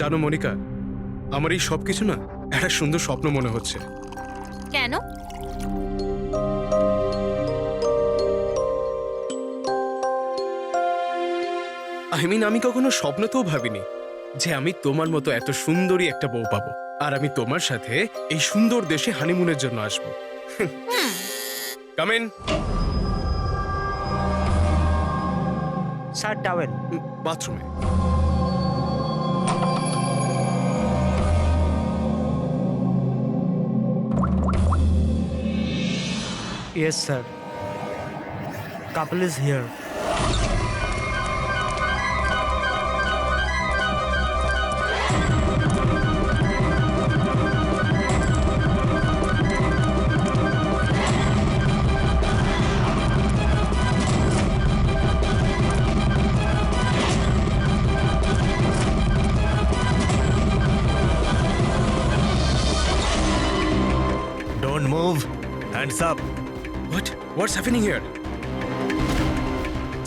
জানো মনিকা, আমার এই সবকিছু না একটা সুন্দর স্বপ্ন মনে হচ্ছে। কেন? আমি কখনো স্বপ্নতেও ভাবিনি যে আমি তোমার মতো এত সুন্দরী একটা বউ পাবো, আর আমি তোমার সাথে এই সুন্দর দেশে হানিমুনের জন্য আসবো। Come in. Sir towel. বাথরুমে। Yes, sir. Couple is here. Don't move. Hands up. What's happening here?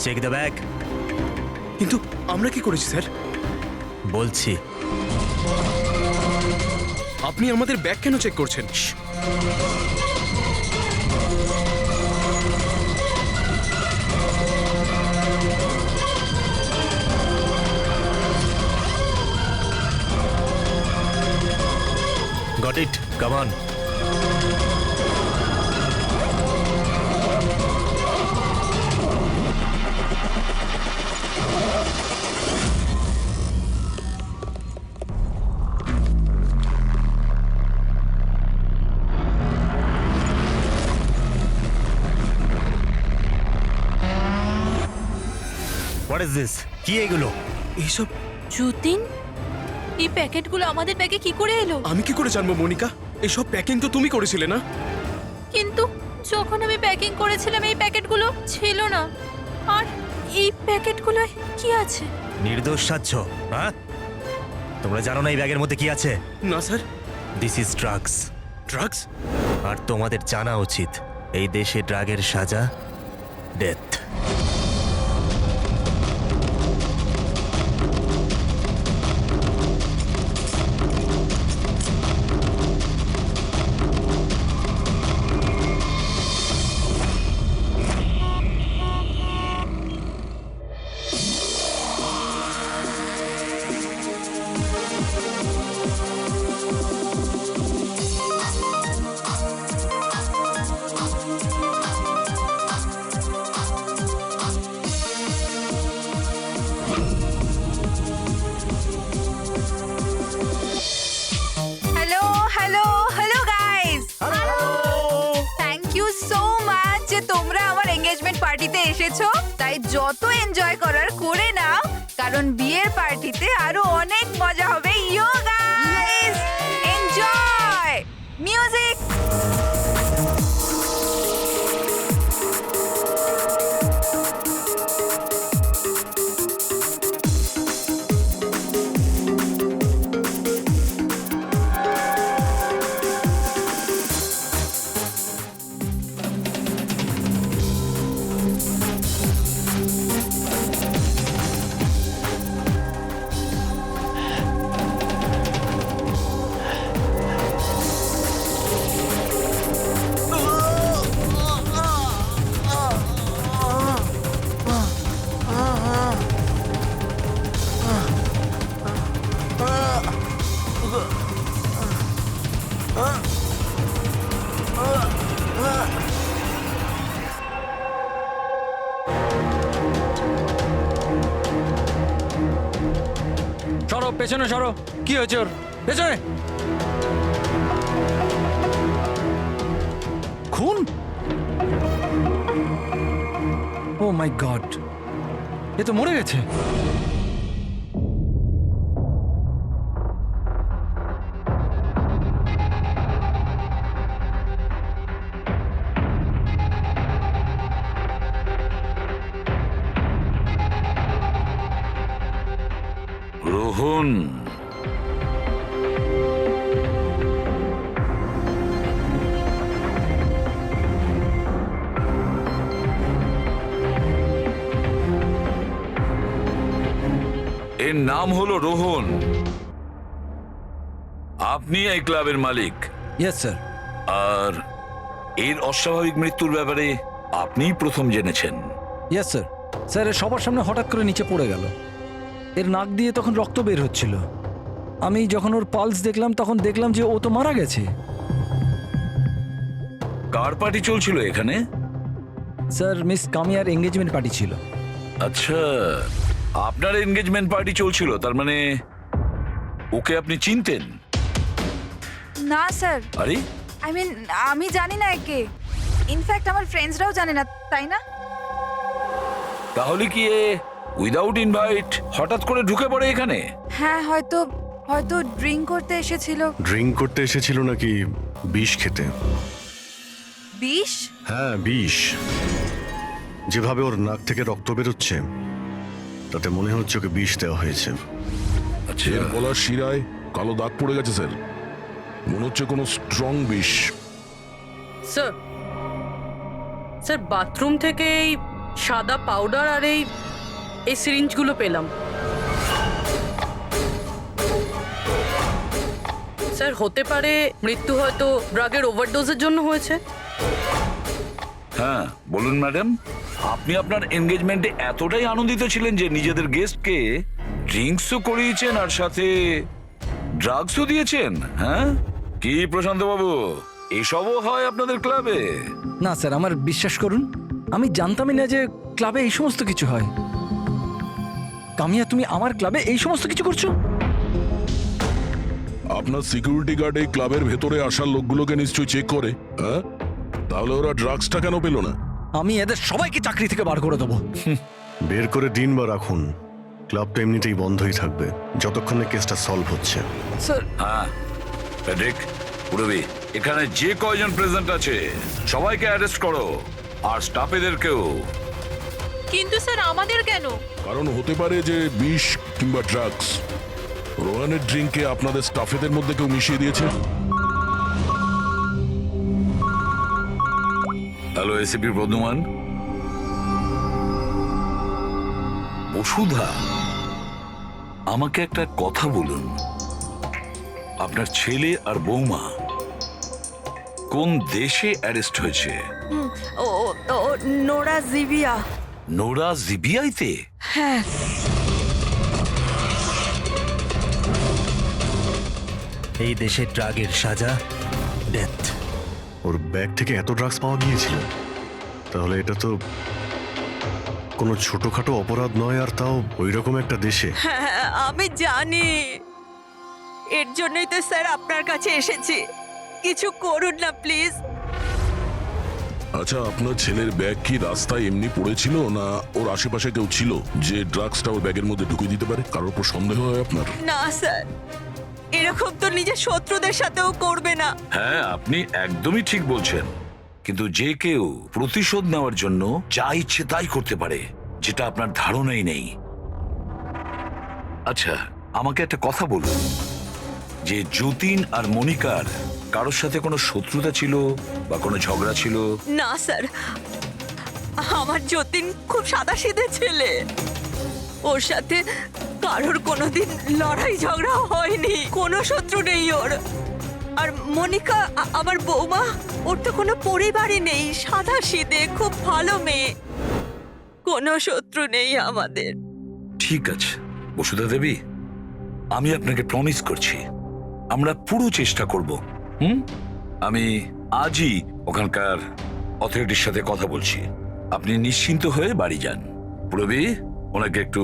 Check the bag. কিন্তু আমরা কি করেছি স্যার? বলছি। আপনি আমাদের ব্যাগ কেন চেক করছেন? Got it. Come on. What is this? কি এগুলো? এইসব যতীন, এই প্যাকেটগুলো আমাদের ব্যাগে কি করে এলো? আমি কি করে জানবো মনিকা? এইসব প্যাকিং তো তুমি করেছিলে না? কিন্তু যখন আমি প্যাকিং করেছিলাম এই প্যাকেটগুলো ছিল না। আর এই প্যাকেটগুলোয় কি আছে? নির্দোষ সাচ্ছ, হ্যাঁ? তোমরা জানো না এই ব্যাগের মধ্যে কি আছে? না sir. This is drugs. Drugs? আর তোমাদের জানা উচিত এই দেশে ড্রাগের সাজা death. Hello hello hello guys, thank you so much যে তোমরা আমার এনগেজমেন্ট পার্টিতে এসেছো। তাই যত এনজয় করার করে নাও, কারণ বিয়ের পার্টিতে আরো অনেক মজা হবে। ইয়ো গাইস, এনজয় মিউজিক। সরো, পেছনে সরো। কি হয়েছে ওর? পেছনে। খুন? ও মাই গড, এ তো মরে গেছে। রোহন, এর নাম হলো রোহন। আপনি এই ক্লাবের মালিক, ইয়েস স্যার। আর এর অস্বাভাবিক মৃত্যুর ব্যাপারে আপনিই প্রথম জেনেছেন। Yes sir. স্যার এর সবার সামনে হঠাৎ করে নিচে পড়ে গেল। এর নাক দিয়ে তখন রক্ত বের হচ্ছিল। আমি যখন ওর পালস দেখলাম তখন দেখলাম যে ও তো মারা গেছে। কার পার্টি চলছিল এখানে? স্যার মিস কামিয়ার এঙ্গেজমেন্ট পার্টি ছিল। আচ্ছা, আপনার এনগেজমেন্ট পার্টি চলছিল, তার মানে ওকে আপনি চিনতেন? না স্যার, আরে আই মিন আমি জানি না একে। ইনফ্যাক্ট আমার ফ্রেন্ডসরাও জানে না, তাই না? তাহলে কি এ উইদাউট ইনভাইট হঠাৎ করে ঢুকে পড়ে এখানে? হ্যাঁ, হয়তো হয়তো ড্রিঙ্ক করতে এসেছিল। ড্রিঙ্ক করতে এসেছিল নাকি বিষ খেতে? বিষ? হ্যাঁ, বিষ। যেভাবে ওর নাক থেকে রক্ত বেরোচ্ছে তাতে মনে হচ্ছে ওকে বিষ দেওয়া হয়েছে। আচ্ছা, এর গলার শিরায় কালো দাগ পড়ে গেছে স্যার, মনে হচ্ছে কোনো স্ট্রং বিষ। স্যার, স্যার বাথরুম থেকে এই সাদা পাউডার আর এই সিরিঞ্জগুলো পেলাম। স্যার হতে পারে মৃত্যু হয়তো ড্রাগের ওভারডোজের জন্য হয়েছে। হ্যাঁ বলুন ম্যাডাম, আপনি আপনার এনগেজমেন্টে এতটাই আনন্দিত ছিলেন যে নিজেদের গেস্টকে ড্রিঙ্কসও করিয়েছেন আর সাথে ড্রাগসও দিয়েছেন? হ্যাঁ কি প্রশান্ত বাবু, এসবও হয় আপনাদের ক্লাবে? না স্যার, আমার বিশ্বাস করুন, আমি জানতামই না যে ক্লাবে এই সমস্ত কিছু হয়। কামিয়া, তুমি আমার ক্লাবে এই সমস্ত কিছু করছো? আপনার সিকিউরিটি গার্ড এই ক্লাবের ভেতরে আসার লোকগুলোকে নিশ্চয়ই চেক করে, হ্যাঁ? তাহলে ওরা ড্রাগসটা কেন পেল না? আমি এদের সবাইকে চাকরি থেকে বার করে দেবো। বের করে দিন বা রাখুন, ক্লাবটা এমনিতেই বন্ধই থাকবে যতক্ষণ না কেসটা সলভ হচ্ছে। স্যার, হ্যাঁ প্যাড্রিক, পুরবি, এখানে যে কয়জন প্রেজেন্ট আছে সবাইকে অ্যারেস্ট করো, আর স্টাফেদেরকেও। কিন্তু স্যার আমাদের কেন? কারণ হতে পারে যে বিষ কিংবা ড্রাগস রোহানের ড্রিঙ্কে আপনাদের স্টাফেদের মধ্যে কেউ মিশিয়ে দিয়েছে। Hello ACP Pradyuman. বসুধা, আমাকে একটা কথা বলুন, আপনার ছেলে আর বৌমা কোন দেশে অ্যারেস্ট হয়েছে? ও নোরা জিবিয়া। নোরা জিবিআইতে? হ্যাঁ। এই দেশে ড্রাগের সাজা ডেথ। ওর ব্যাগ থেকে এত ড্রাগস পাওয়া গিয়েছিল, তাহলে এটা তো কোনো ছোটখাটো অপরাধ নয়, আর তাও ওই রকম একটা দেশে। হ্যাঁ, আমি জানি, এর জন্যই তো স্যার আপনার কাছে এসেছি। কিছু করুন না প্লিজ। আচ্ছা, আপনার ছেলের ব্যাগ কি রাস্তায় এমনি পড়েছিল, না ওর আশেপাশে কেউ ছিল যে ড্রাগসটা ওর ব্যাগের মধ্যে ঢুকিয়ে দিতে পারে? কারোর উপর সন্দেহ হয় আপনার? না স্যার, এরকম তো নিজের শত্রুদের সাথেও করবে না। হ্যাঁ আপনি একদমই ঠিক বলছেন, কিন্তু যে কেউ প্রতিশোধ নেওয়ার জন্য যা ইচ্ছে তাই করতে পারে, যেটা আপনার ধারণাই নেই। আচ্ছা আমাকে একটা কথা বলুন, যে যতীন আর মনিকার কারোর সাথে কোনো শত্রুতা ছিল বা কোনো ঝগড়া ছিল? না স্যার, আমার যতীন খুব সাদাসিধে ছেলে, ওর সাথে কারোর কোনোদিন লড়াই ঝগড়া হয়নি, কোনো শত্রু নেই ওর। আর মনিকা আমার বৌমা, ওর তো কোনো পরিবারই নেই, সাদাসিধে খুব ভালো মেয়ে, কোনো শত্রু নেই আমাদের। ঠিক আছে বসুধা দেবী, আমি আপনাকে প্রমিস করছি আমরা পুরো চেষ্টা করব। আমি আজই ওখানকার অথরিটির সাথে কথা বলছি, আপনি নিশ্চিন্ত হয়ে বাড়ি যান। প্রবি, ওনাকে একটু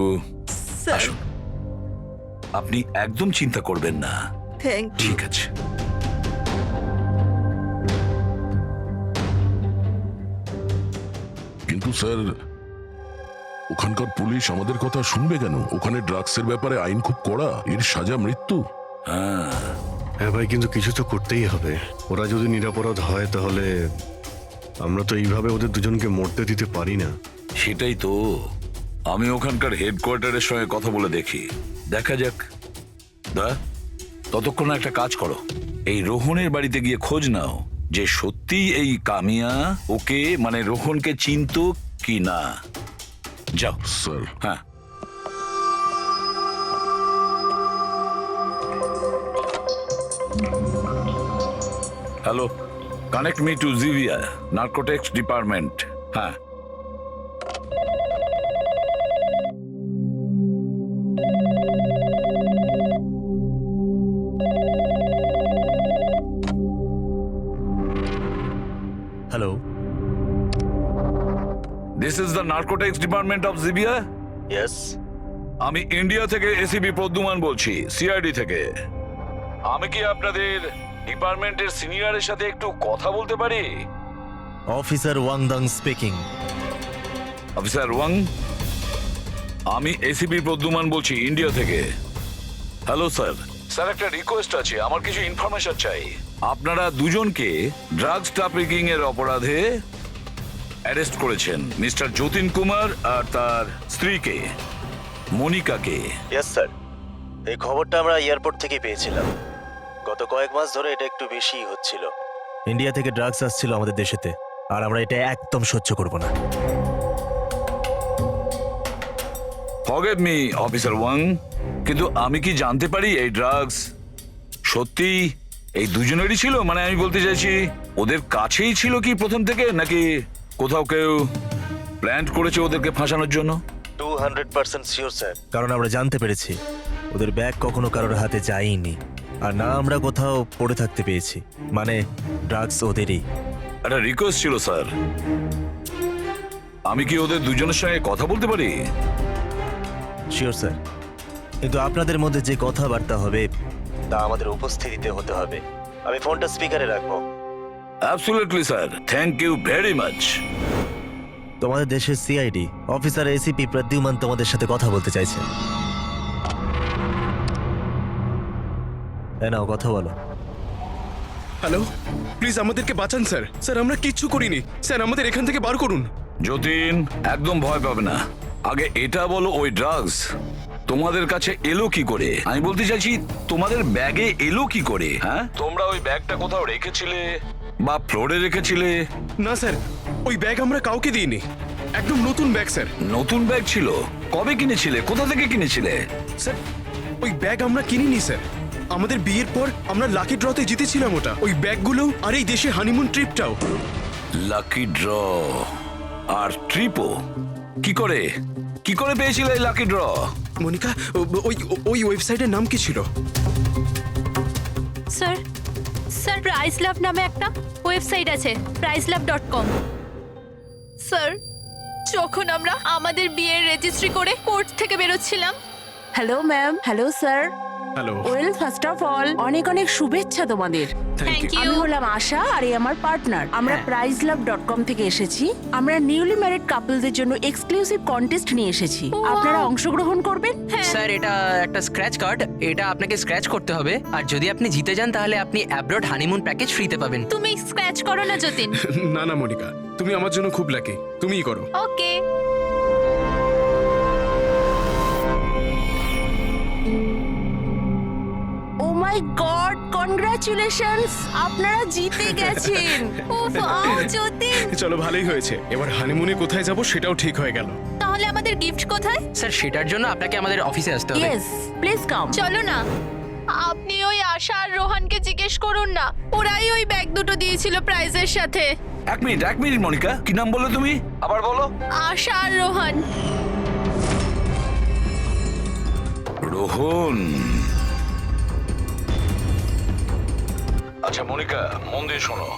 স্যার, আসুন। আপনি একদম চিন্তা করবেন না, থ্যাংক ইউ। ঠিক আছে? কিন্তু স্যার, ওখানকার পুলিশ আমাদের কথা শুনবে কেন? ওখানে ড্রাগসের ব্যাপারে আইন খুব কড়া, এর সাজা মৃত্যু। হ্যাঁ ভাই, কিন্তু কিছু তো করতেই হবে। ওরা যদি নিরাপরাধ হয় তাহলে আমরা তো এইভাবে ওদের দুজনকে মরতে দিতে পারি না। সেটাই তো, আমি ওখানকার হেডকোয়ার্টারের সঙ্গে কথা বলে দেখি, দেখা যাক। ততক্ষণ একটা কাজ করো, এই রোহনের বাড়িতে গিয়ে খোঁজ নাও যে সত্যি এই কামিয়া ওকে মানে রোহনকে চিনতো কি না। যাও। স্যার, হ্যাঁ। Hello, connect me to Jivia narcotics department. হ্যাঁ, hello, this is the narcotics department of Jivia. Yes. আমি ইন্ডিয়া থেকে এসিপি প্রদ্যুমান বলছি, সিআইডি থেকে। আমি কি আপনাদের ডিপার্টমেন্টের সিনিয়রের সাথে একটু কথা বলতে পারি? Officer Wangdang speaking. Officer Wang, আমি এসিপি প্রদ্যুমান বলছি ইন্ডিয়া থেকে। Hello sir. স্যার, একটা রিকোয়েস্ট আছে, আমার কিছু ইনফরমেশন চাই। আপনারা দুজনকে ড্রাগস ট্রাফিকিং এর অপরাধে অ্যারেস্ট করেছেন, মিস্টার যতীন কুমার আর তার স্ত্রীকে মনিকাকে। ইয়েস স্যার, এই খবরটা আমরা এয়ারপোর্ট থেকে পেয়েছিলাম। গত কয়েক মাস ধরে এটা একটু বেশি হচ্ছিল। ইন্ডিয়া থেকে ড্রাগস আসছিল আমাদের দেশেতে, আর আমরা এটা একদম সহ্য করব না। ফরগেভ মি অফিসার ওয়াং, কিন্তু আমি কি জানতে পারি এই ড্রাগস সত্যি এই দুজনেরই ছিল? মানে আমি বলতে চাইছি, ওদের কাছেই ছিল কি প্রথম থেকে, নাকি কোথাও কেউ প্ল্যান করেছে ওদেরকে ফাঁসানোর জন্য? 200% শিওর স্যার, কারণ আমরা জানতে পেরেছি ওদের ব্যাগ কখনো কারোর হাতে যায়নি, আর না আমরা কোথাও পড়ে থাকতে পেয়েছি। মানে ড্রাগস ওদেরই। একটা রিকোয়েস্ট ছিল স্যার, আমি কি ওদের দুজনের সঙ্গে কথা বলতে পারি? শিওর স্যার, কিন্তু আপনাদের মধ্যে যে কথাবার্তা হবে তা আমাদের উপস্থিতিতে হতে হবে। আমি ফোনটা স্পিকারে রাখবো। Absolutely sir, thank you very much. তোমাদের দেশের সিআইডি অফিসার এসিপি প্রদ্যুমান তোমাদের সাথে কথা বলতে চাইছে। নাও কথা বলো। হ্যালো, প্লিজ আমাদেরকে বাঁচান স্যার। স্যার, আমরা কিচ্ছু করিনি স্যার, আমাদের এখান থেকে বার করুন। যতীন, একদম ভয় পাবে না। আগে এটা বলো, ওই ড্রাগস তোমাদের কাছে এলো কি করে? আমি বলতে চাইছি, তোমাদের ব্যাগে এলো কি করে? হ্যাঁ, তোমরা ওই ব্যাগটা কোথাও রেখেছিলে বা ফ্লোরে রেখেছিলে? না স্যার, ওই ব্যাগ আমরা কাউকে দিইনি, একদম নতুন ব্যাগ স্যার। নতুন ব্যাগ ছিল? কবে কিনেছিলে? কোথা থেকে কিনেছিলে? স্যার, ওই ব্যাগ আমরা কিনিনি স্যার। আমাদের বিয়ের পর আমরা লাকি ড্রতে জিতেছিলাম ওটা, ওই ব্যাগগুলো আর এই দেশে হানিমুন ট্রিপটাও। লাকি ড্র আর ট্রিপও? কি করে পেয়েছিলে এই লাকি ড্র? মনিকা, ওই ওই ওয়েবসাইটের নাম কি ছিল? স্যার, প্রাইস লাভ নামে একটা ওয়েবসাইট আছে, pricelove.com। স্যার, যখন আমরা আমাদের বিয়ের রেজিস্ট্রি করে কোর্ট থেকে বেরোচ্ছিলাম। Hello ma'am. Hello sir. Hello, well, first of all অনেক অনেক শুভেচ্ছা তোমাদের। Thank you. আমি হলাম আশা, আর এই আমার পার্টনার। আমরা pricelove.com থেকে এসেছি। আমরা নিউলি ম্যারিড কাপলদের জন্য এক্সক্লুসিভ কন্টেস্ট নিয়ে এসেছি। আপনারা অংশগ্রহণ করবেন? স্যার, এটা একটা স্ক্র্যাচ কার্ড, এটা আপনাকে স্ক্র্যাচ করতে হবে, আর যদি আপনি জিতে যান তাহলে আপনি অ্যাব্রড হানিমুন প্যাকেজ ফ্রিতে পাবেন। তুমি স্ক্র্যাচ করো না যতীন। না না মনিকা, তুমি আমার জন্য খুব লাকি, তুমিই করো। ওকে। ও মাই গড, কনগ্রাচুলেশনস, আপনারা জিতে গেছেন। উফ, যতীন। চলো, ভালোই হয়েছে। এবার হানিমুনে কোথায় যাব সেটাও ঠিক হয়ে গেল। তাহলে আমাদের গিফট কোথায়? স্যার, সেটার জন্য আপনাকে আমাদের অফিসে আসতে হবে। Yes, please come. চলো না, আপনি ওই আশা আর রোহানকে জিজ্ঞেস করুন না, ওরাই ওই ব্যাগ দুটো দিয়েছিল প্রাইজের সাথে। এক মিনিট মনিকা, কি নাম বললে তুমি? আবার বলো। আশা আর রোহান। রোহন। আচ্ছা মনিকা, মন দিয়ে শোনো,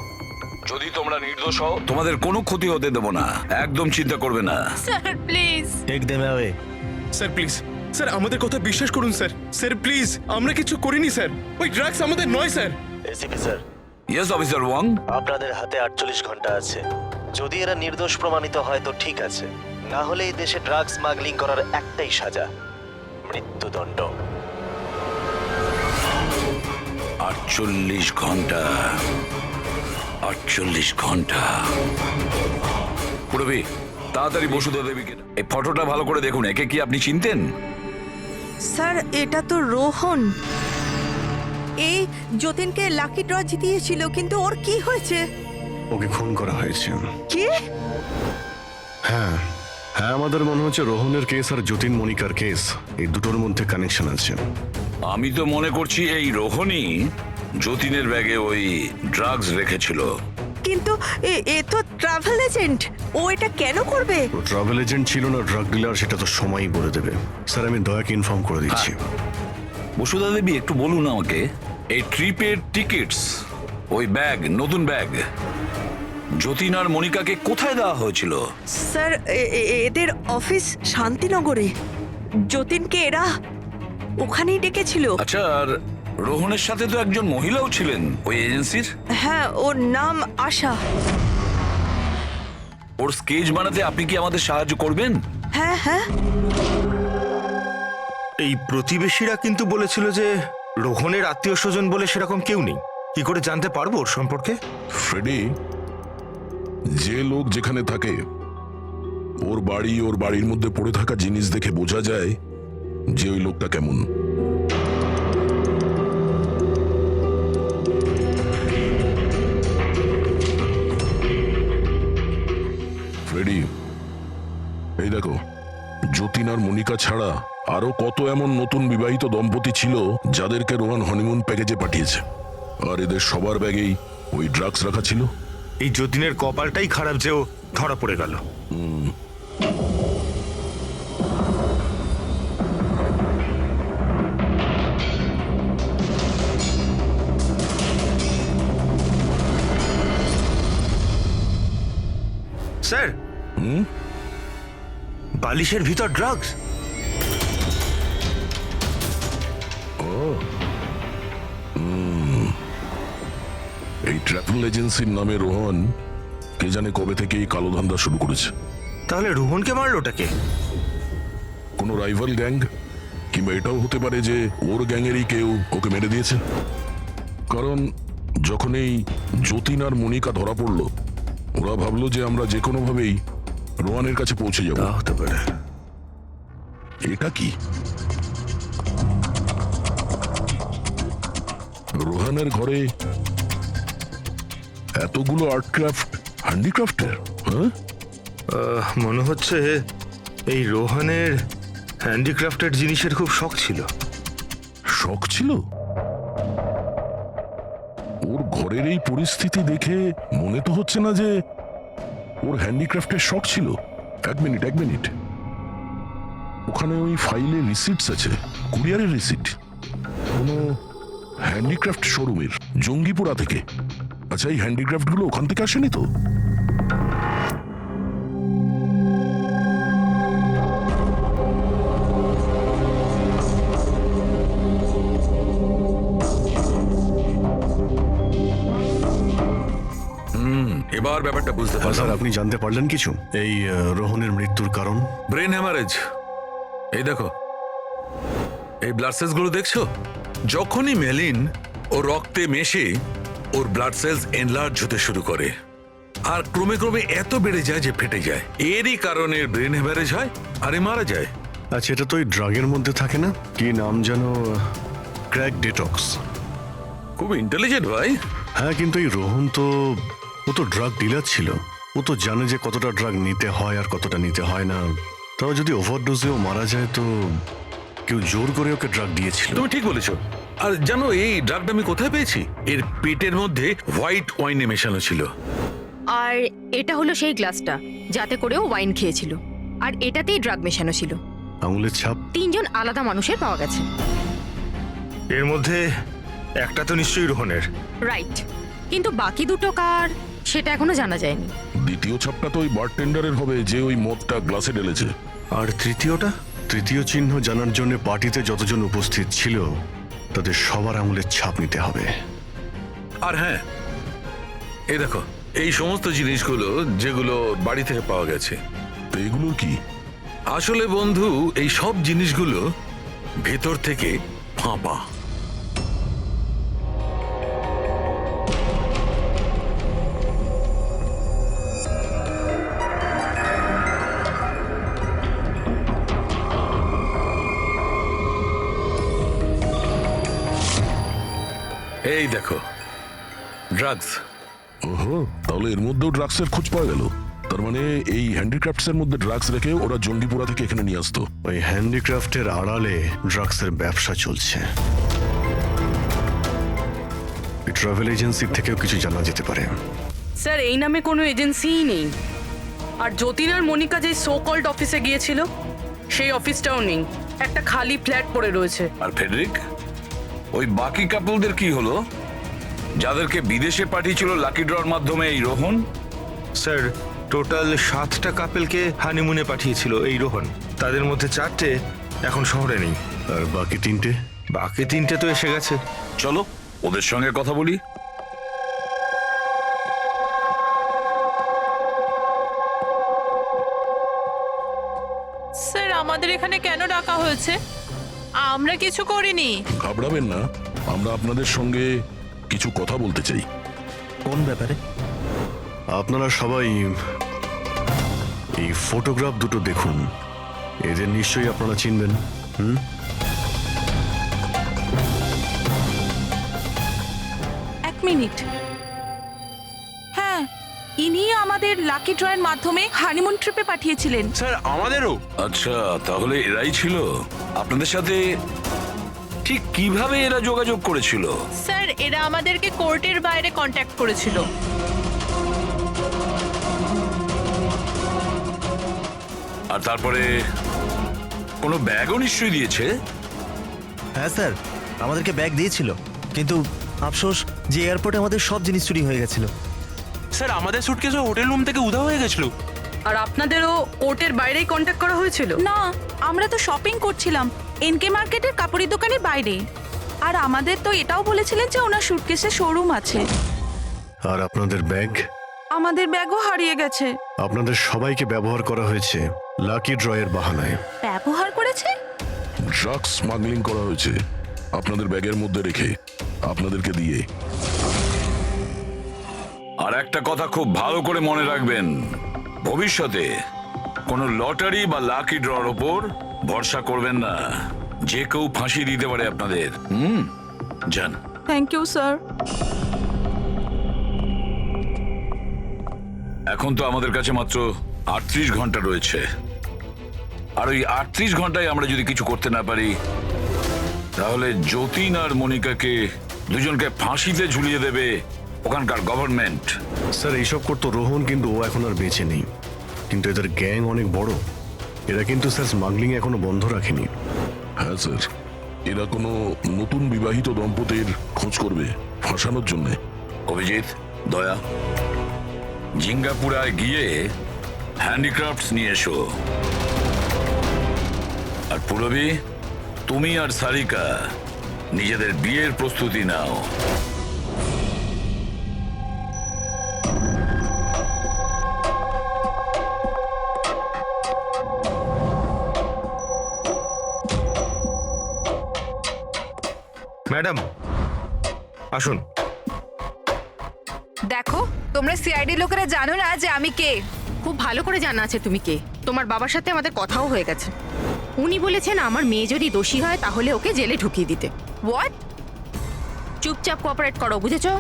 যদি তোমরা নির্দোষ হও তোমাদের কোনো ক্ষতি হতে দেবো না, একদম চিন্তা করবে না। Sir please. Take them away. Sir please, sir আমাদের কথা বিশ্বাস করুন স্যার। স্যার প্লিজ, আমরা কিছু করিনি স্যার, ওই ড্রাগস আমাদের নয় sir. ACP sir, yes officer Wang. আপনাদের হাতে 48 ঘন্টা আছে। যদি এরা নির্দোষ প্রমাণিত হয় তো ঠিক আছে, না হলে এই দেশে ড্রাগস স্মাগলিং করার একটাই সাজা, মৃত্যুদণ্ড। 48 ঘন্টা। 48 ঘন্টা। পুরবি, তাড়াতাড়ি বসুধা দেবীকে এই ফটোটা ভালো করে দেখুন। একে কি আপনি চিনতেন? স্যার, এটা তো রোহন। এই যতীনকে লাকি ড্র জিতিয়েছিল, কিন্তু ওর কি হয়েছে? ওকে খুন করা হয়েছে। কি? হ্যাঁ, আমাদের মনে হচ্ছে রোহনের কেস আর যতীন মনিকার কেস, এই দুটোর মধ্যে কানেকশন আছে। আমি তো মনে করছি এই রোহনই যতীনের ব্যাগে ওই ড্রাগস রেখেছিল। কিন্তু এ তো ট্রাভেল এজেন্ট, ও এটা কেন করবে? ও ট্রাভেল এজেন্ট ছিল না ড্রাগ ডিলার সেটা তো সময়ই বলে দেবে। স্যার আমি দয়াকে ইনফর্ম করে দিচ্ছি। বসুধা দেবী একটু বলুন আমাকে, এই ট্রিপের টিকিটস, ওই ব্যাগ, নতুন ব্যাগ, যতীন আর মনিকাকে কোথায় দেওয়া হয়েছিল? স্যার এদের অফিস শান্তিনগরে, যতীনকে এরা ওখানেই ডেকেছিল। আচ্ছা, আর রোহনের সাথে তো একজন মহিলাও ছিলেন ওই এজেন্সির। হ্যাঁ, ওর নাম আশা। ওর স্কেচ বানাতে আপনি কি আমাদের সাহায্য করবেন? হ্যাঁ হ্যাঁ। এই প্রতিবেশীরা কিন্তু বলেছিল যে রোহনের আত্মীয় স্বজন বলে সেরকম কেউ নেই। কি করে জানতে পারবো ওর সম্পর্কে? ফ্রেডি, যে লোক যেখানে থাকে ওর বাড়ির মধ্যে পড়ে থাকা জিনিস দেখে বোঝা যায় যে ওই লোকটা কেমন। ফ্রেডি, এই দেখো, যতীন আর মনিকা ছাড়া আরো কত এমন নতুন বিবাহিত দম্পতি ছিল যাদেরকে রোহন হনিমুন প্যাকেজে পাঠিয়েছে, আর এদের সবার ব্যাগেই ওই ড্রাগস রাখা ছিল। এই যতীনের কপালটাই খারাপ যে ও ধরা পড়ে গেল। স্যার, বালিশের ভিতর ড্রাগস। এই ট্রাভেল এজেন্সির নামে রোহন কে জানে কবে থেকে এই কালো ধান্দা শুরু করেছে। তাহলে রোহনকে মারলোটাকে? কোনো রাইভাল গ্যাং, কিংবা এটাও হতে পারে যে ওর গ্যাংয়েরই কেউ ওকে মেরে দিয়েছে। কারণ যখন এই যতীন আর মনিকা ধরা পড়ল, ওরা ভাবলো যে আমরা যে কোনো ভাবেই রোহানের কাছে পৌঁছে যাব। তা হতে পারে। এটা কি? রোহানের ঘরে এতগুলো আর্ট ক্রাফট, হ্যান্ডিক্রাফটের। হ্যাঁ, মনে হচ্ছে এই রোহনের হ্যান্ডিক্রাফটেড জিনিসের খুব শখ ছিল। শখ ছিল? ওর ঘরের এই পরিস্থিতি দেখে মনে তো হচ্ছে না যে ওর হ্যান্ডিক্রাফটের শখ ছিল। এক মিনিট, ওখানে ওই ফাইলে রিসিটস আছে, কুরিয়ারের রিসিট, কোনো হ্যান্ডিক্রাফট শোরুমের, জঙ্গিপুরা থেকে। আচ্ছা, এই হ্যান্ডিক্রাফট গুলো ওখান থেকে আসেনি তো? এবার ব্যাপারটা বুঝতে স্যার পারলাম। আপনি জানতে পারলেন কিছু এই রোহনের মৃত্যুর কারণ? Brain haemorrhage. এই দেখো, এই ব্লাড সেলস গুলো দেখছো? যখনই মেলিন ও রক্তে মেশে ওর ব্লাড সেলস এনলার্জ হতে শুরু করে, আর ক্রমে ক্রমে এত বেড়ে যায় যে ফেটে যায়। এরই কারণে ব্রেন হ্যামারেজ হয়, আরে মারা যায়। আচ্ছা, এটা তো ওই ড্রাগের মধ্যে থাকে না? কি নাম যেন? Crack detox. খুব ইন্টেলিজেন্ট ভাই। হ্যাঁ, কিন্তু এই রোহন তো ড্রাগ ডিলার ছিল। ও তো জানে যে কতটা ড্রাগ নিতে হয় আর কতটা নিতে হয় না। তাও যদি ওভারডোজেও মারা যায় তো কেউ জোর করে ওকে ড্রাগ দিয়েছিল। তুমি ঠিক বলেছো। আর জানো এই ড্রাগটা আমি কোথায় পেয়েছি? এর পেটের মধ্যে হোয়াইট ওয়াইনে মেশানো ছিল। আর এটা হলো সেই গ্লাসটা যাতে করেও ওয়াইন খেয়েছিল, আর এটাতেই ড্রাগ মেশানো ছিল। আঙুলের ছাপ 3 জন আলাদা মানুষের পাওয়া গেছে। এর মধ্যে একটা তো নিশ্চয়ই রোহনের। রাইট, কিন্তু বাকি দুটো কার সেটা এখনো জানা যায়নি। দ্বিতীয় ছাপটা তো ওই বারটেন্ডারের হবে যে ওই মদটা গ্লাসে ঢেলেছে। আর তৃতীয়টা? তৃতীয় চিহ্ন জানার জন্য পার্টিতে যতজন উপস্থিত ছিল তাদের সবার আঙুলের ছাপ নিতে হবে। আর হ্যাঁ, এই দেখো, এই সমস্ত জিনিসগুলো যেগুলো বাড়ি থেকে পাওয়া গেছে, তো এগুলোর কি? আসলে বন্ধু, এই সব জিনিসগুলো ভেতর থেকে ফাঁপা। এই দেখো, ড্রাগস। ওহো, তাহলে এর মধ্যেও ড্রাগসের খোঁজ পাওয়া গেল। তার মানে এই হ্যান্ডিক্রাফটস এর মধ্যে ড্রাগস রেখে ওরা জঙ্গিপুরা থেকে এখানে নিয়ে আসতো। ওই হ্যান্ডিক্রাফটের আড়ালে ড্রাগসের ব্যবসা চলছে। ট্রাভেল এজেন্সির থেকেও কিছু জানা যেতে পারে। স্যার এই নামে কোনো এজেন্সিই নেই। আর যতীন আর মনিকা যে সো কল্ড অফিসে গিয়েছিল সেই অফিসটাও নেই, একটা খালি ফ্ল্যাট পড়ে রয়েছে। আর ফেডরিক, ওই বাকি কাপলদের কি হলো যাদেরকে বিদেশে পাঠিয়েছিল লাকি ড্রর মাধ্যমে এই রোহন? স্যার, টোটাল 7টা কাপেলকে হানিমুনে পাঠিয়েছিল এই রোহন। তাদের মধ্যে 4টে এখন শহরে নেই। আর বাকি 3টে? বাকি 3টে তো এসে গেছে। চলো ওদের সঙ্গে কথা বলি। স্যার আমাদের এখানে কেন ডাকা হয়েছে? আমরা কিছু করিনি। ঘাবড়াবেন না, আমরা আপনাদের সঙ্গে কিছু কথা বলতে চাই। কোন ব্যাপারে? আপনারা সবাই এই ফটোগ্রাফ দুটো দেখুন, এদের নিশ্চয়ই আপনারা চিনবেন। এক মিনিট। হ্যাঁ, ইনি আমাদের লাকি ড্রয়ের মাধ্যমে হানিমুন ট্রিপে পাঠিয়েছিলেন। স্যার, আমাদেরও। আচ্ছা, তাহলে এরাই ছিল আপনাদের সাথে? ঠিক কিভাবে এরা যোগাযোগ করেছিল? স্যার এরা আমাদেরকে কোর্টের বাইরে কন্ট্যাক্ট করেছিল। আর তারপরে কোনো ব্যাগও নিশ্চয়ই দিয়েছে? হ্যাঁ স্যার, আমাদেরকে ব্যাগ দিয়েছিল, কিন্তু আফসোস যে এয়ারপোর্টে আমাদের সব জিনিস চুরি হয়ে গেছিল। স্যার আমাদের সুটকেসও হোটেল রুম থেকে উধাও হয়ে গেছিল। আর আপনাদেরও কোর্টের বাইরেই কন্ট্যাক্ট করা হয়েছিল? না, আমরা তো শপিং করছিলাম এনকে মার্কেটের কাপড়ের দোকানের বাইরে। আর আমাদের তো এটাও বলেছিলেন যে ওনার সুটকেসে শোরুম আছে। আর আপনাদের ব্যাগ? আমাদের ব্যাগও হারিয়ে গেছে। আপনাদের সবাইকে ব্যবহার করা হয়েছে লাকি ড্রয়ের বাহানায়। ব্যবহার করেছে? ড্রাগস স্মাগলিং করা হয়েছে আপনাদের ব্যাগের মধ্যে রেখে, আপনাদেরকে দিয়ে। আর একটা কথা খুব ভালো করে মনে রাখবেন, ভবিষ্যতে কোনো লটারি বা লাকি ড্রর ওপর ভরসা করবেন না। যে কেউ ফাঁসি দিতে পারে আপনাদের। যান। Thank you sir. এখন তো আমাদের কাছে মাত্র 38 ঘন্টা রয়েছে, আর ওই 38 ঘন্টায় আমরা যদি কিছু করতে না পারি তাহলে যতীন আর মনিকাকে দুজনকে ফাঁসিতে ঝুলিয়ে দেবে ওখানকার গভর্নমেন্ট। স্যার এইসব করতো রোহন, কিন্তু ও এখন আর বেঁচে নেই। কিন্তু এদের গ্যাং অনেক বড়। এরা কিন্তু স্যার স্মাগলিং এখনো বন্ধ রাখেনি। হ্যাঁ স্যার, এরা কোনো নতুন বিবাহিত দম্পতির খোঁজ করবে ফাঁসানোর জন্যে। অভিজিৎ, দয়া, জিঙ্গাপুরায় গিয়ে হ্যান্ডিক্রাফটস নিয়ে এসো। আর পুরবী, তুমি আর সারিকা নিজেদের বিয়ের প্রস্তুতি নাও। ম্যাডাম আসুন। দেখো, তোমরা সিআইডি লোকেরা জানো না যে আমি কে। খুব ভালো করে জানা আছে তুমি কে। তোমার বাবার সাথে আমাদের কথাও হয়ে গেছে। উনি বলেছেন আমার মেয়ে যদি দোষী হয় তাহলে ওকে জেলে ঢুকিয়ে দিতে। হোয়াট? চুপচাপ কোঅপারেট করো, বুঝেছো?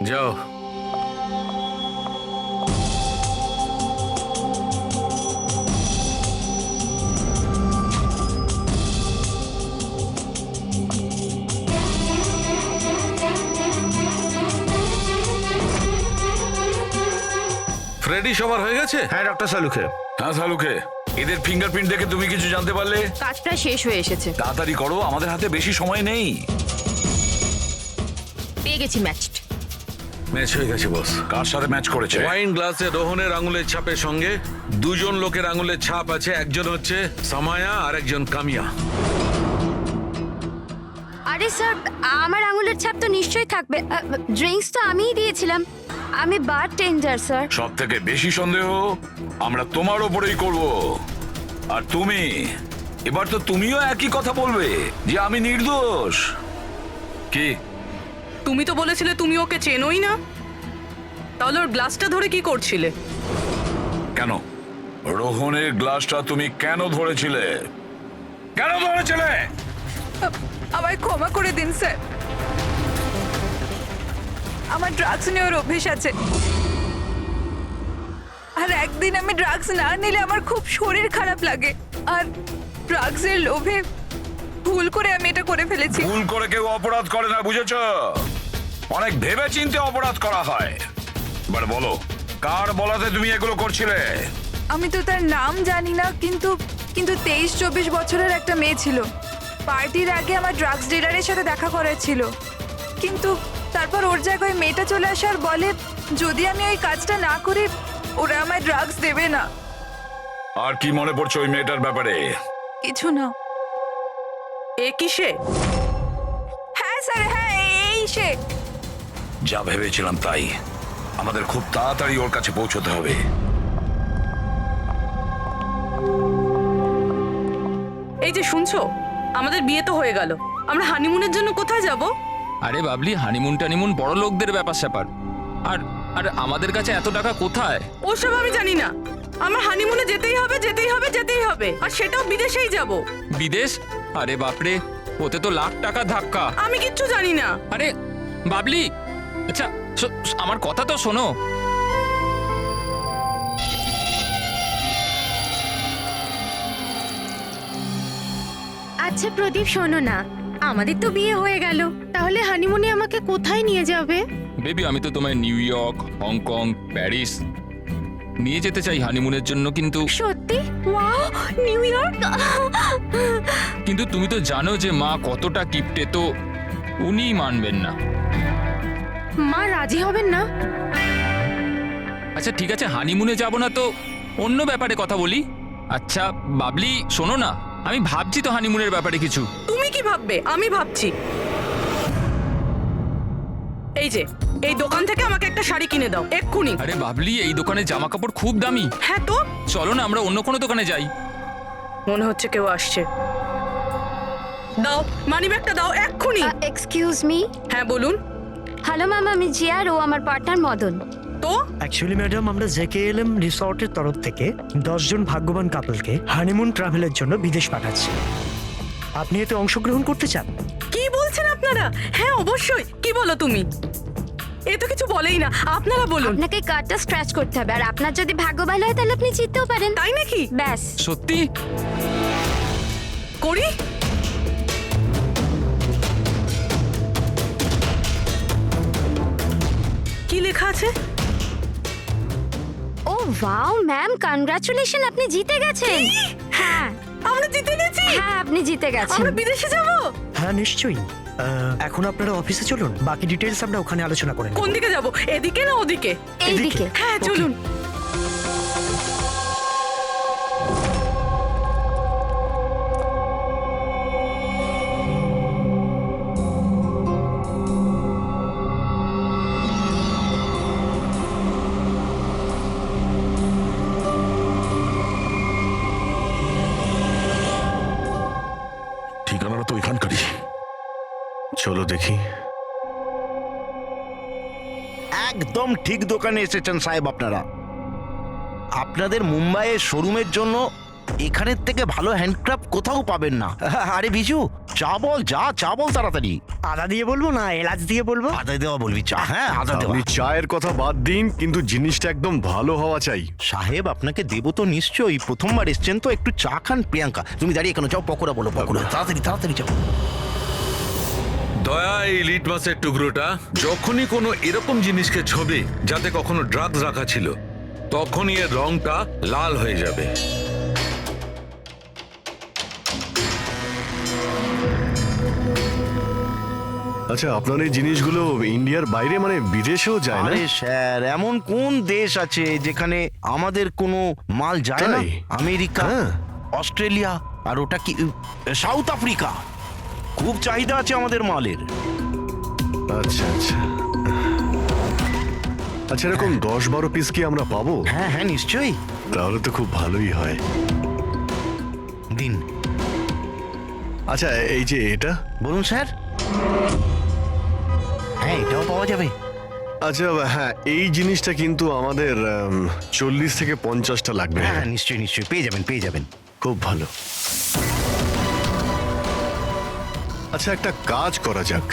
যাও। ফ্রেডি, সবার হয়ে গেছে? হ্যাঁ ডক্টর সালুখে। হ্যাঁ সালুখে, এদের ফিঙ্গারপ্রিন্ট দেখে তুমি কিছু জানতে পারলে? কাজ প্রায় শেষ হয়ে এসেছে। তাড়াতাড়ি করো, আমাদের হাতে বেশি সময় নেই। পেয়ে গেছি ম্যাচড। ম্যাচ হয়ে গেছে বস। কার সাথে ম্যাচ করেছে? ওয়াইন গ্লাসে রোহনের আঙুলের ছাপের সঙ্গে দুজন লোকের আঙুলের ছাপ আছে। একজন হচ্ছে সামায়া আর একজন কামিয়া। আরে স্যার, আমার আঙুলের ছাপ তো নিশ্চয়ই থাকবে। ড্রিঙ্কস তো আমিই দিয়েছিলাম। আমি বারটেন্ডার স্যার। সব থেকে বেশি সন্দেহ আমরা তোমার ওপরেই করব। আর তুমি, এবার তো তুমিও একই কথা বলবে যে আমি নির্দোষ। কি? তুমি তো বলেছিলে তুমি ওকে চেনোই না, তাহলে ওর গ্লাসটা ধরে কি করছিলে? কেন রোহনের গ্লাসটা তুমি কেন ধরেছিলে? কেন ধরেছিলে? আমায় ক্ষমা করে দিন স্যার। আমার ড্রাগস নেওয়ার অভ্যেস আছে, আর একদিন আমি ড্রাগস না নিলে আমার খুব শরীর খারাপ লাগে। আর ড্রাগসের লোভে ভুল করে আমি এটা করে ফেলেছি। ভুল করে কেউ অপরাধ করে না, বুঝেছো? অনেক ভেবে চিন্তে অপরাধ করা হয়। এবার বলো, কার বলাতে তুমি এগুলো করছিলে? আমি তো তার নাম জানি না, কিন্তু 23-24 বছরের একটা মেয়ে ছিল। পার্টির আগে আমার ড্রাগস ডিলারের সাথে দেখা করার ছিল, কিন্তু তারপর ওর জায়গায় মেয়েটা চলে আসে আর বলে যদি আমি এই কাজটা না করি ওরা আমায় ড্রাগস দেবে না। আর কি মনে পড়ছে ওই মেয়েটার ব্যাপারে? কিছু না। এ কিসে? হ্যাঁ স্যার, হ্যাঁ এই সে। যা ভেবেছিলাম তাই। আমাদের খুব তাড়াতাড়ি ওর কাছে পৌঁছতে হবে। এই যে শুনছো, আমাদের বিয়ে তো হয়ে গেল, আমরা হানিমুনের জন্য কোথায় যাব? আরে বাবলি, হানিমুন টানিমুন বড় লোকদের ব্যাপার স্যাপার। আর আর আমাদের কাছে এত টাকা কোথায়? ওসব আমি জানি না। আমার হানিমুনে যেতেই হবে, যেতেই হবে, যেতেই হবে, আর সেটাও বিদেশেই যাব। বিদেশ? আরে বাপরে, ওতে তো লাখ টাকা ধাক্কা। আমি কিচ্ছু জানি না। আরে বাবলি, আচ্ছা আমার কথা তো শোনো। আচ্ছা প্রদীপ, শোনো না, আমাদের তো বিয়ে হয়ে গেল, তাহলে হানিমুনে আমাকে কোথায় নিয়ে যাবে? বেবি, আমি তো তোমায় নিউ ইয়র্ক, হংকং, প্যারিস নিয়ে যেতে চাই হানিমুনের জন্য, কিন্তু সত্যি? Wow, new York! কিন্তু তুমি তো জানো যে মা কতটা কিপটে, তো উনিই মানবেন না। মা রাজি হবেন না? আচ্ছা ঠিক আছে, হানিমুনে যাব না তো অন্য ব্যাপারে কথা বলি। আচ্ছা বাবলি শোনো না, আমি ভাবছি তো হানিমুনের ব্যাপারে কিছু। তুমি কি ভাববে? আমি ভাবছি। এই যে এই দোকান থেকে আমাকে একটা শাড়ি কিনে দাও এক্ষুনি। আরে বাবলি, এই দোকানে জামা কাপড় খুব দামি। হ্যাঁ তো চলো না আমরা অন্য কোনো দোকানে যাই। মনে হচ্ছে কেউ আসছে। দাও মানিব্যাগটা, দাও এক্ষুনি। Excuse me. হ্যাঁ বলুন। হ্যালো ম্যাম, আমি জিয়া আর ও আমার পার্টনার মদন। তো অ্যাকচুয়ালি ম্যাডাম, আমরা জেকেএলএম রিসর্টের তরফ থেকে 10 জন ভাগ্যবান কাপলকে হানিমুন ট্রাভেলের জন্য বিদেশ পাঠাচ্ছি। আপনি এতে অংশগ্রহণ করতে চান? কি বলছেন আপনারা? হ্যাঁ অবশ্যই। কি বলো তুমি? এ তো কিছু বলেই না, আপনারা বলুন। আপনাকে কার্ডটা স্ক্র্যাচ করতে হবে, আর আপনার যদি ভাগ্য ভালো হয় তাহলে আপনি জিততেও পারেন। তাই নাকি? ব্যাস। সত্যি? করি। কি লেখা আছে? ও ওয়াও ম্যাম, কনগ্রাচুলেশন, আপনি জিতে গেছেন। হ্যাঁ আমরা জিতে গেছি। হ্যাঁ আপনি জিতে গেছেন। আমরা বিদেশে যাব? হ্যাঁ নিশ্চয়ই। এখন আপনারা অফিসে চলুন, বাকি ডিটেলস আমরা ওখানে আলোচনা করে নেব। কোন দিকে যাব? এদিকে না ওদিকে? এইদিকে। হ্যাঁ চলুন। ঠিকানাটা তো এখানকারই। চলো দেখি। একদম ঠিক দোকানে এসেছেন সাহেব আপনারা। আপনাদের মুম্বাইয়ের শোরুমের জন্য এখানের থেকে ভালো হ্যান্ডক্রাফট কোথাও পাবেন না। আরে বিজু, চা বল, চা বল তাড়াতাড়ি। আদা দিয়ে বলবো না এলাচ দিয়ে বলবো? আদা দেওয়া বলবি চা? হ্যাঁ আদা দেওয়া। আপনি চায়ের কথা বাদ দিন, কিন্তু জিনিসটা একদম ভালো হওয়া চাই। সাহেব আপনাকে দেবো তো নিশ্চয়ই, প্রথমবার এসছেন তো, একটু চা খান। প্রিয়াঙ্কা তুমি দাঁড়িয়ে কেন? যাও পকোড়া বলো, পকোড়া তাড়াতাড়ি যাও। দয়া, এই লিটমাসের টুকরোটা যখনই কোনো এরকম জিনিসকে ছবি যাতে কখনো ড্রাগস রাখা ছিল, তখনই এর রংটা লাল হয়ে যাবে। আচ্ছা, আপনার এই জিনিসগুলো ইন্ডিয়ার বাইরে মানে বিদেশেও যায় না? আরে স্যার, এমন কোন দেশ আছে যেখানে আমাদের কোনো মাল যায় না? তাই? আমেরিকা, হ্যাঁ। অস্ট্রেলিয়া, আর ওটা কি সাউথ আফ্রিকা। খুব চাহিদা আছে আমাদের মালের। আচ্ছা আচ্ছা আচ্ছা, এরকম 10-12 পিস কি আমরা পাবো? হ্যাঁ হ্যাঁ নিশ্চয়ই। তাহলে তো খুব ভালোই হয়। দিন। আচ্ছা, এই যে এটা বলুন স্যার। হ্যাঁ এটাও পাওয়া যাবে। আচ্ছা হ্যাঁ, এই জিনিসটা কিন্তু আমাদের 40 থেকে 50টা লাগবে। হ্যাঁ নিশ্চয়ই পেয়ে যাবেন। খুব ভালো। আচ্ছা একটা কাজ করা যাক,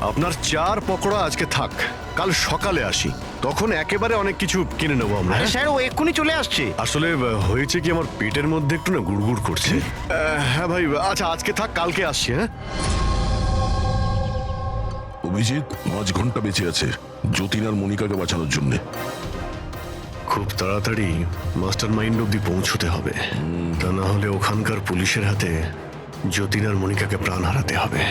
আপনার 4 পকোড়া আজকে থাক, কাল সকালে আসি, তখন একেবারে অনেক কিছু কিনে নেবো আমরা। আরে স্যার ও এক্ষুনি চলে আসছে। আসলে হয়েছে কি আমার পেটের মধ্যে একটু না গুড়গুড় করছে। হ্যাঁ ভাই, আচ্ছা আজকে থাক, কালকে আসছি। হ্যাঁ অভিজিৎ 5 ঘন্টা বেঁচে আছে যতীন আর মনিকাকে বাঁচানোর জন্য। খুব তাড়াতাড়ি মাস্টার মাইন্ড অব্দি পৌঁছতে হবে, তা না হলে ওখানকার পুলিশের হাতে যতীন আর মনিকাকে প্রাণ হারাতে হবে।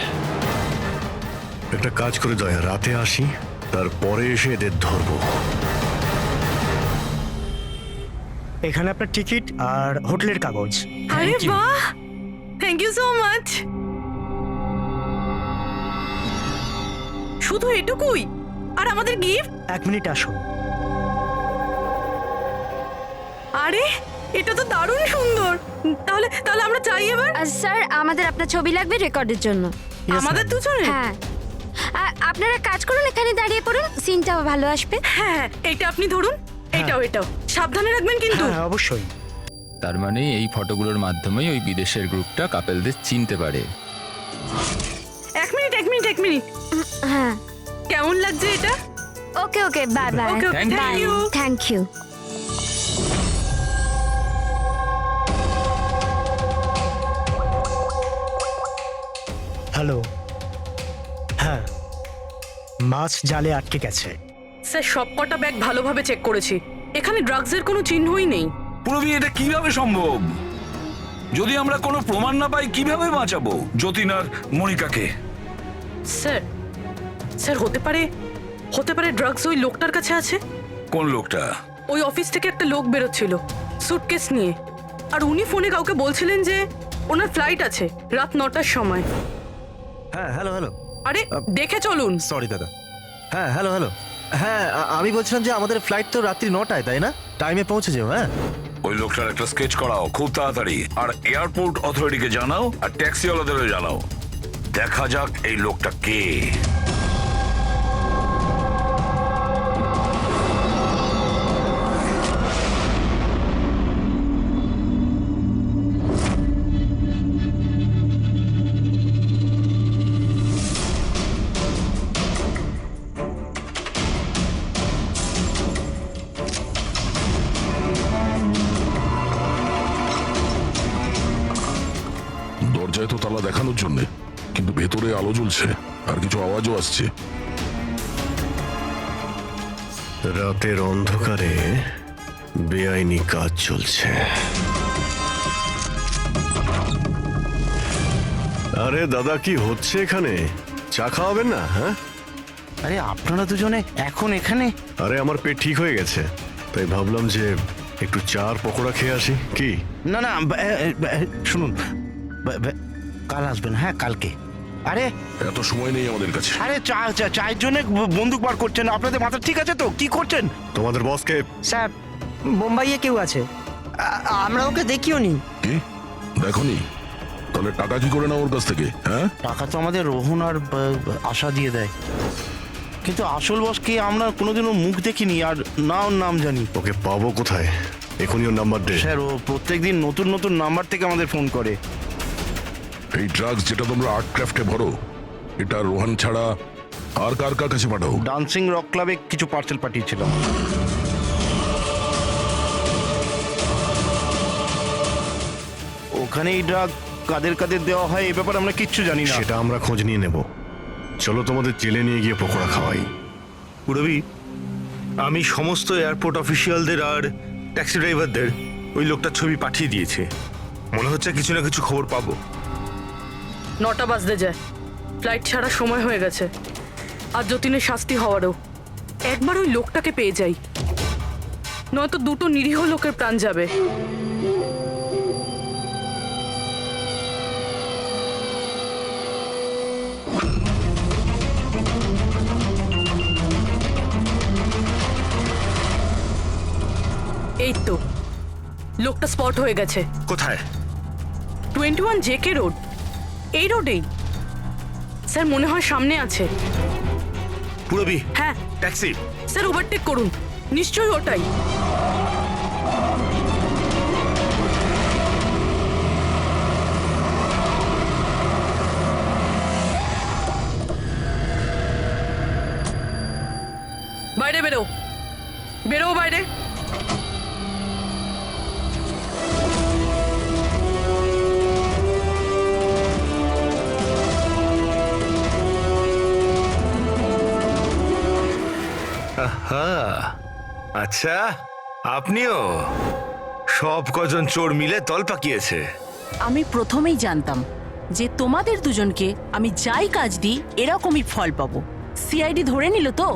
একটা কাজ করে দয়া, রাতে আসি, তারপরে এসে এদের ধরবো। এখানে আপনার টিকিট আর হোটেলের কাগজ। আরে বাহ, থ্যাংক ইউ সো মাচ। শুধু এটুকুই? আর আমাদের গিফট? 1 মিনিট আসুন। আরে এটা তো দারুণ সুন্দর। তাহলে তাহলে আমরা চাই এবার। স্যার আমাদের আপনার ছবি লাগবে রেকর্ডের জন্য। আমাদের দুজনে? হ্যাঁ, আপনারা কাজ করুন, এখানে দাঁড়িয়ে পড়ুন, সিনটাও ভালো আসবে। হ্যাঁ, এটা আপনি ধরুন, এটাও সাবধানে রাখবেন কিন্তু। হ্যাঁ অবশ্যই। তার মানে এই ফটোগুলোর মাধ্যমেই ওই বিদেশের গ্রুপটা কাপেলদের চিনতে পারে। এক মিনিট। হ্যাঁ, কেমন লাগছে এটা? Okay okay, bye bye. Okay, okay, thank you. Thank you. Hello. হ্যাঁ, মাছ জালে আটকে গেছে। স্যার সবকটা ব্যাগ ভালোভাবে চেক করেছি, এখানে ড্রাগসের কোনো চিহ্নই নেই। পুরবি এটা কিভাবে সম্ভব? যদি আমরা কোনো প্রমাণ না পাই কিভাবে বাঁচাবো যতীন আর মনিকাকে? স্যার হতে পারে ড্রাগস ওই লোকটার কাছে আছে। কোন লোকটা? ওই অফিস থেকে একটা লোক বেরোচ্ছিল সুটকেস নিয়ে, আর উনি ফোনে কাউকে বলছিলেন যে ওনার ফ্লাইট আছে রাত 9টার সময়। হ্যাঁ হ্যালো হ্যালো। আরে দেখে চলুন। সরি দাদা। হ্যাঁ হ্যালো হ্যালো। হ্যাঁ আমি বলছিলাম যে আমাদের ফ্লাইট তো রাত্রি 9টায়, তাই না? টাইমে পৌঁছে যাও। হ্যাঁ ওই লোকটার একটা স্কেচ করাও খুব তাড়াতাড়ি, আর এয়ারপোর্ট অথরিটিকে জানাও, আর ট্যাক্সিওয়ালাদেরও জানাও। দেখা যাক এই লোকটা কে। দরজায় তো তালা দেখানোর জন্য, কিন্তু ভেতরে আলো জ্বলছে আর কিছু আওয়াজও আসছে। রাতের অন্ধকারে বেআইনি কাজ চলছে। আরে দাদা, কি হচ্ছে এখানে? চা খাওয়াবেন না? হ্যাঁ আরে আপনারা দুজনে এখন এখানে? আরে আমার পেট ঠিক হয়ে গেছে, তাই ভাবলাম যে একটু চার পকোড়া খেয়ে আসি। কি? না না, শুনুন, কাল আসবেন। হ্যাঁ কালকে। আরে এত সময় নেই আমাদের কাছে। আরে চায়ের জন্য বন্দুক বার করছেন? আপনাদের মাথা ঠিক আছে তো? কি করছেন? তোমাদের বসকে? স্যার বোম্বাইয়ে কেউ আছে, আমরা ওকে দেখিও নি। কি দেখোনি? তাহলে টাকা কি করে না ওর কাছ থেকে? হ্যাঁ টাকা তো আমাদের রোহন আর আশা দিয়ে দেয়, কিন্তু আসল বসকে আমরা কোনোদিনও মুখ দেখিনি, আর না ওর নাম জানি। ওকে পাবো কোথায়? এখনই ওর নাম্বার দে। স্যার ও প্রত্যেকদিন নতুন নতুন নাম্বার থেকে আমাদের ফোন করে। এই ড্রাগস যেটা তোমরা আর্ট ক্রাফটে ভরো, এটা রোহান ছাড়া আর কার কার কাছে পাঠাও? ডান্সিং রক ক্লাবে কিছু পার্সেল পাঠিয়েছিলাম। ওখানে এই ড্রাগ কাদের কাদের দেওয়া হয় এই ব্যাপারে আমরা কিচ্ছু জানি না। সেটা আমরা খোঁজ নিয়ে নেব। চলো তোমাদের জেলে নিয়ে গিয়ে পকোড়া খাওয়াই। পুরবি, আমি সমস্ত এয়ারপোর্ট অফিসিয়ালদের আর ট্যাক্সি ড্রাইভারদের ওই লোকটার ছবি পাঠিয়ে দিয়েছে। মনে হচ্ছে কিছু না কিছু খবর পাবো। 9টা বাজতে যায়, ফ্লাইট ছাড়ার সময় হয়ে গেছে, আর যতীনের শাস্তি হওয়ারও। একবার ওই লোকটাকে পেয়ে যাই, নয়তো দুটো নিরীহ লোকের প্রাণ যাবে। এই তো লোকটা স্পট হয়ে গেছে। কোথায়? 21 জেকে রোড, এই রোডেই। স্যার মনে হয় সামনে আছে। পুরবি, হ্যাঁ ট্যাক্সি। স্যার ওভারটেক করুন, নিশ্চয়ই ওটাই। বেরো, বেরো বাইরে। আহা, আচ্ছা আপনিও? সব কজন চোর মিলে দল পাকিয়েছে। আমি প্রথমেই জানতাম যে তোমাদের দুজনকে আমি যাই কাজ দিই এরকমই ফল পাবো। সিআইডি ধরে নিল তো?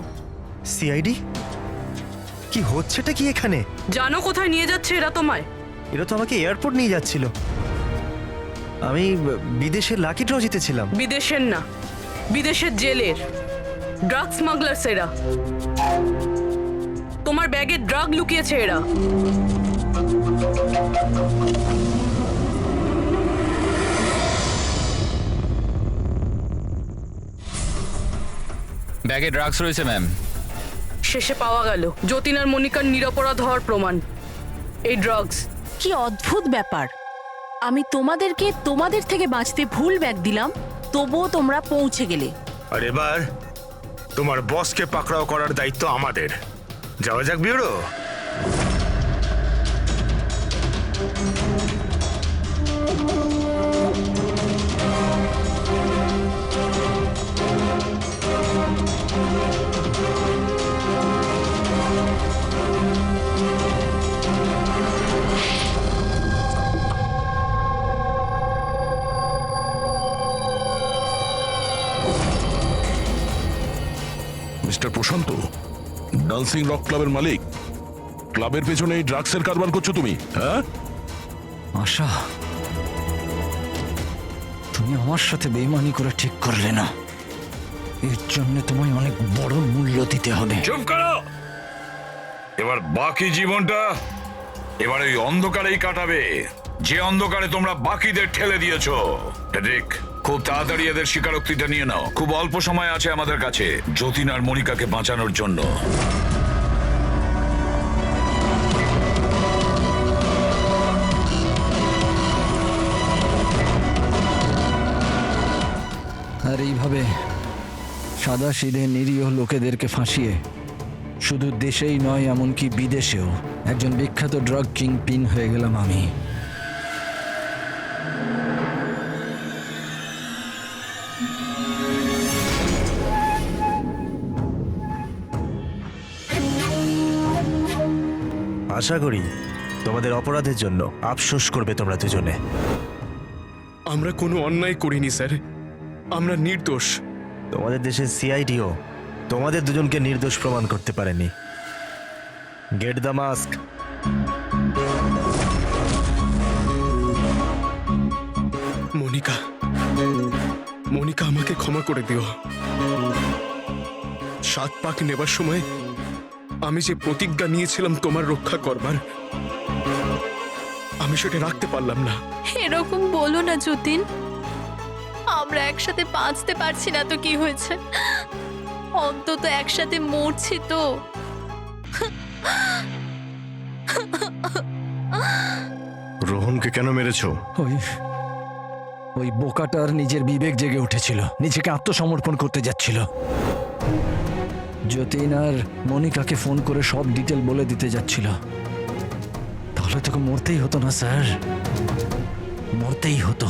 সিআইডি? কি হচ্ছেটা কি এখানে? জানো কোথায় নিয়ে যাচ্ছে এরা তোমায়? এরা তো আমাকে এয়ারপোর্ট নিয়ে যাচ্ছিল। আমি বিদেশের লাকি ড্র জিতেছিলাম। বিদেশের না, বিদেশের জেলের ড্রাগ স্মাগলার্স এরা। তোমার ব্যাগে ড্রাগ লুকিয়েছে এরা। ব্যাগে ড্রাগস রয়েছে ম্যাম। শেষে পাওয়া গেল যতীন আর মনিকার নিরপরাধ হওয়ার প্রমাণ। এই ড্রাগস। কি অদ্ভুত ব্যাপার! আমি তোমাদেরকে তোমাদের থেকে বাঁচতে ভুল ব্যাগ দিলাম, তবুও তোমরা পৌঁছে গেলে। আর এবার তোমার বসকে পাকড়াও করার দায়িত্ব আমাদের। যাওয়া যাক ব্যুরো। মিস্টার প্রশান্ত, ডান্সিং রক ক্লাবের মালিক, ক্লাবের পেছনে এই ড্রাগসের কারবার করছো তুমি, হ্যাঁ? আশা, তুমি আমার সাথে বেইমানি করে ঠিক করলে না। এর জন্য তোমায় অনেক বড় মূল্য দিতে হবে। চুপ করো। এবার বাকি জীবনটা এবার ওই অন্ধকারেই কাটাবে, যে অন্ধকারে তোমরা বাকিদের ঠেলে দিয়েছো। ঠিক, খুব তাড়াতাড়ি এদের স্বীকারোক্তিটা নিয়ে নাও। খুব অল্প সময় আছে আমাদের কাছে যতীন আর মনিকাকে বাঁচানোর জন্য। আর এইভাবে সাদা সিধে নিরীহ লোকেদেরকে ফাঁসিয়ে শুধু দেশেই নয়, এমনকি বিদেশেও একজন বিখ্যাত ড্রাগ কিং পিন হয়ে গেলাম আমি। আশা করি তোমাদের অপরাধের জন্য আফসোস করবে তোমরা দুজনে। আমরা কোনো অন্যায় করিনি স্যার, আমরা নির্দোষ। তোমাদের দেশের সিআইডিও তোমাদের দুজনকে নির্দোষ প্রমাণ করতে পারেনি। Get the mask. Monika, Monika আমাকে ক্ষমা করে দিও। 7 পাক নেবার সময় আমি যে প্রতিজ্ঞা নিয়েছিলাম তোমার রক্ষা করবার, আমি সেটা রাখতে পারলাম না। এরকম বলো না যতীন, আমরা একসাথে বাঁচতে পারছি না তো কি হয়েছে, অন্তত একসাথে মরছি তো। রোহনকে কেন মেরেছো? ওই বোকাটার নিজের বিবেক জেগে উঠেছিল, নিজেকে আত্মসমর্পণ করতে যাচ্ছিল। যতীন আর মনিকাকে ফোন করে সব ডিটেল বলে দিতে যাচ্ছিল। তাহলে তোকে মরতেই হতো না স্যার, মরতেই হতো।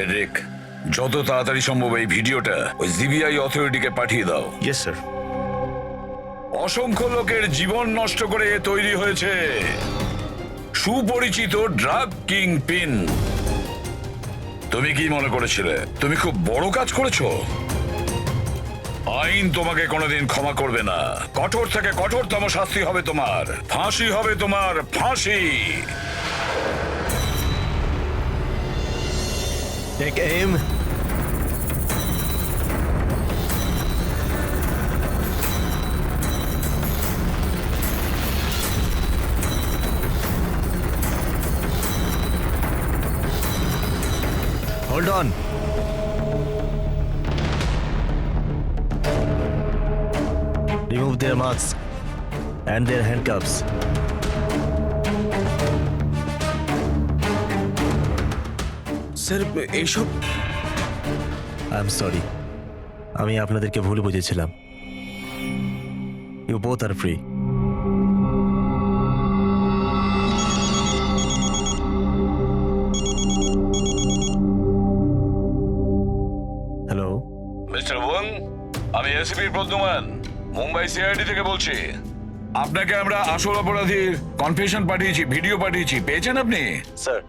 এরিক, যত তাড়াতাড়ি সম্ভব এই ভিডিওটা ওই সিবিআই অথরিটিকে পাঠিয়ে দাও। Yes sir. অসংখ্য লোকের জীবন নষ্ট করে তৈরি হয়েছে সুপরিচিত ড্রাগ কিং পিন। তুমি কি মনে করেছিলে তুমি খুব বড় কাজ করেছো? আইন তোমাকে কোনোদিন ক্ষমা করবে না। কঠোর থেকে কঠোরতম শাস্তি হবে তোমার, ফাঁসি হবে তোমার, ফাঁসি। Take em. Hold on. Remove their masks and their handcuffs. Sir এইসব I'm sorry. আমি আপনাদেরকে ভুল বুঝেছিলাম। You both are free. Hello, mister Wang, আমি এসিপি প্রদ্যুমান মুম্বাই সিআইডি থেকে বলছি। আপনাকে আমরা আসল অপরাধীর কনফেশন পাঠিয়েছি, ভিডিও পাঠিয়েছি, পেয়েছেন আপনি? স্যার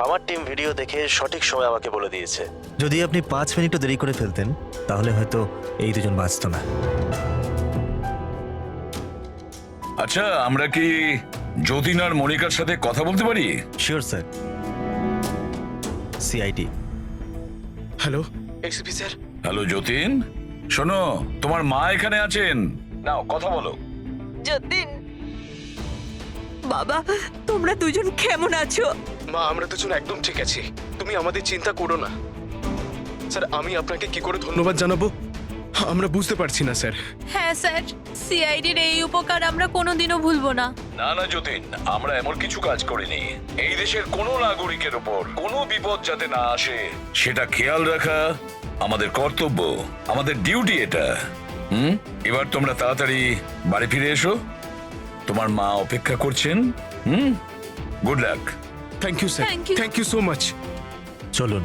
আমার টিম ভিডিও দেখে সঠিক সময় আমাকে বলে দিয়েছে। যদি আপনি 5 মিনিটও দেরি করে ফেলতেন তাহলে হয়তো এই দুজন বাঁচত না। আচ্ছা, আমরা কি যতীন আর মনিকার সাথে কথা বলতে পারি? Sure sir. CID. Hello ACP sir. Hello Jatin, শোনো, তোমার মা এখানে আছেন, নাও কথা বলো। যতীন, বাবা, তোমরা দুজন কেমন আছো? মা, আমরা দুজন একদম ঠিক আছি, তুমি আমাদের চিন্তা করো না। স্যার আমি আপনাকে কি করে ধন্যবাদ জানাবো আমরা বুঝতে পারছি না স্যার। হ্যাঁ স্যার, সিআইডির এই উপকার আমরা কোনোদিনও ভুলবো না। না না যতীন, আমরা এমন কিছু কাজ করিনি। এই দেশের কোনো নাগরিকের উপর কোনো বিপদ যাতে না আসে সেটা খেয়াল রাখা আমাদের কর্তব্য, আমাদের ডিউটি এটা। এবার তোমরা তাড়াতাড়ি বাড়ি ফিরে এসো, তোমার মা অপেক্ষা করছেন। Good luck. Thank you sir, thank you so much. চলুন।